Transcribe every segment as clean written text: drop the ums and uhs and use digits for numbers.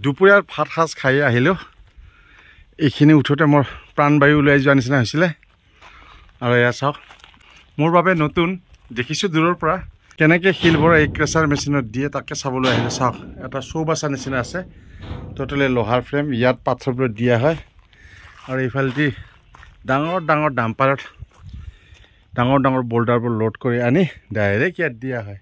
দুপৰীয়াৰ ভাত সাজ খাই আহিলোঁ এইখিনি উঠোতে মোৰ প্ৰাণবায়ু ওলাই যোৱা নিচিনা হৈছিলে আৰু এয়া চাওক মোৰ বাবে নতুন দেখিছোঁ দূৰৰ পৰা কেনেকৈ শিলবোৰ এই ক্ৰেচাৰ মেচিনত দিয়ে তাকে চাবলৈ আহিলোঁ চাওক এটা চৌবাচা নিচিনা আছে টোটেলি লোহাৰ ফ্ৰেম ইয়াত পাথৰবোৰ দিয়া হয় আৰু এইফালেদি ডাঙৰ ডাঙৰ ডাম্পাৰত ডাঙৰ ডাঙৰ বোল্ডাৰবোৰ লোড কৰি আনি ডাইৰেক্ট ইয়াত দিয়া হয়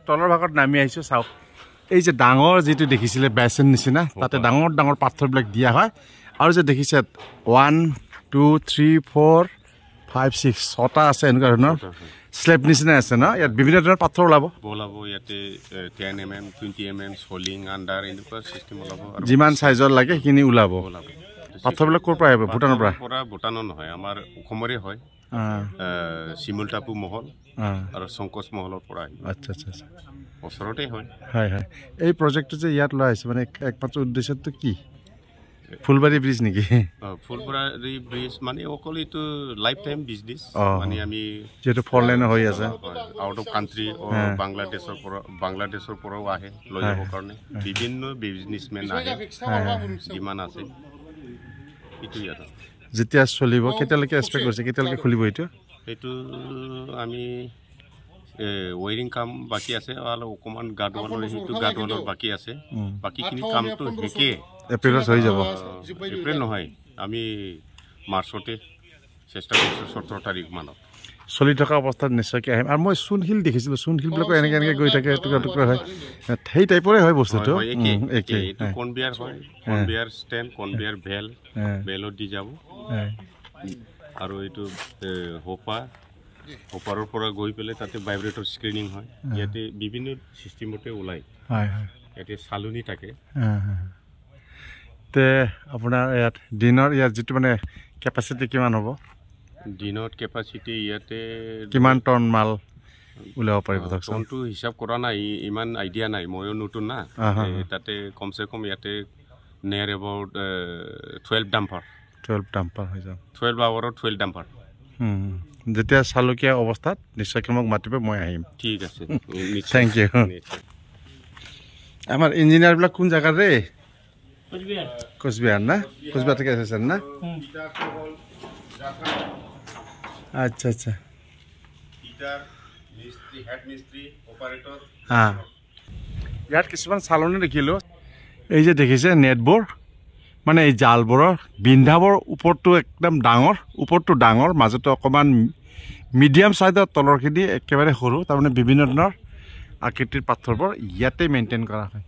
তলৰ ভাগত নামি আহিছোঁ চাওক এই যে ডাঙৰ যিটো দেখিছিলে বেচিন নিচিনা তাতে ডাঙৰ ডাঙৰ পাথৰবিলাক দিয়া হয় আৰু যে দেখিছে 1 2 3 4 5 6 ছটা আছে এনেকুৱা ধৰণৰ স্লেব নিচিনা আছে ন ইয়াত বিভিন্ন ধৰণৰ পাথৰ ওলাব ইয়াতে 10 mm 20 mm সোলিং আন্ডাৰ এনেকুৱা চিষ্টেম ওলাব যিমান সাইজৰ লাগে সেইখিনি ওলাব পাথৰবিলাক ক'ৰ পৰা আহিব ভুটানৰ পৰা ভুটানৰ নহয় আমাৰ অসমৰে হয় শিমুলটাপু মহল আৰু সংকোচ মহলৰ পৰা আচ্ছা আচ্ছা আচ্ছা ওচৰতে হয় হয় হয় এই প্ৰজেক্টটো যে ইয়াত লোৱা হৈছে মানে একমাত্ৰ উদ্দেশ্যটো কি ফুলবাৰী ব্ৰিজ নেকি ফুলবাৰী ব্ৰিজ মানে অকল এইটো লাইফ টাইম বিজনেছ মানে আমি যেটো ফৰ লাইন হৈ আছে আউট অফ কান্ট্ৰি বাংলাদেশৰ পৰাও আহে লৈ যাব কাৰণে বিভিন্ন বিজনেছমেন আহে যিমান আছে এইটো ইয়াত যেতিয়া চলিব কেতিয়ালৈকে এক্সপেক্ট কৰিছে কেতিয়ালৈকে খুলিব এইটো আমি ওয়াৰিং কাম বাকি আছে আৰ অকমান গাডওয়ালৰ বাকি আছে বাকিখিনি কামটো হেকে এপ্ৰিলত হৈ যাব এপ্ৰিল নহয় আমি মাৰ্চতে চেষ্টা কৰিছোঁ 17 তাৰিখ মানত চলি থকা অৱস্থাত নিশ্চয়কৈ আহিম আৰু মই চুনশিল দেখিছিলোঁ চুনশিলবিলাকো এনেকৈ গৈ থাকে টুকুৰা টুকুৰা হয় সেই টাইপৰে হয় বস্তুটো একেই এইটো কনভেয়াৰ হয় কনভেয়াৰ ষ্টেণ্ড কনভেয়াৰ বেলত দি যাব আৰু এইটো ওপৰৰ পৰা গৈ পেলাই তাতে ভাইব্ৰেটৰ স্ক্ৰিনিং হয় ইয়াতে বিভিন্ন চিষ্টেমতে ওলায় ইয়াতে চালনি থাকে তে আপোনাৰ ইয়াত দিনৰ ইয়াত যিটো মানে কেপাচিটি কিমান হ'ব দিনত কেপাচিটি ইয়াতে কিমান টন মাল ওলাব পাৰিব টনটো হিচাপ কৰা নাই ইমান আইডিয়া নাই ময়ো নতুন না তাতে কমচে কম ইয়াতে নিয়াৰ এবাউট 12 ডাম্পাৰ হৈ যাব 12 আৱাৰত 12 ডাম্পাৰ যেতিয়া চালুকীয়া অৱস্থাত নিশ্চয়কৈ মোক মাতিব মই আহিম ঠিক আছে থেংক ইউ আমাৰ ইঞ্জিনিয়াৰবিলাক কোন জেগাৰ ৰে কোচবিহাৰ না কোচবিহাৰ থেকে আছে না আচ্ছা আচ্ছা ইয়াত কিছুমান চালনি দেখিলোঁ এই যে দেখিছে নেটবোৰ মানে এই জালবোৰৰ বিন্ধাবৰ ওপৰটো একদম ডাঙৰ ওপৰটো ডাঙৰ মাজতে অকণমান মিডিয়াম চাইজৰ তলৰখিনি একেবাৰে সৰু তাৰমানে বিভিন্ন ধৰণৰ আকৃতিৰ পাথৰবোৰ ইয়াতে মেইনটেইন কৰা হয়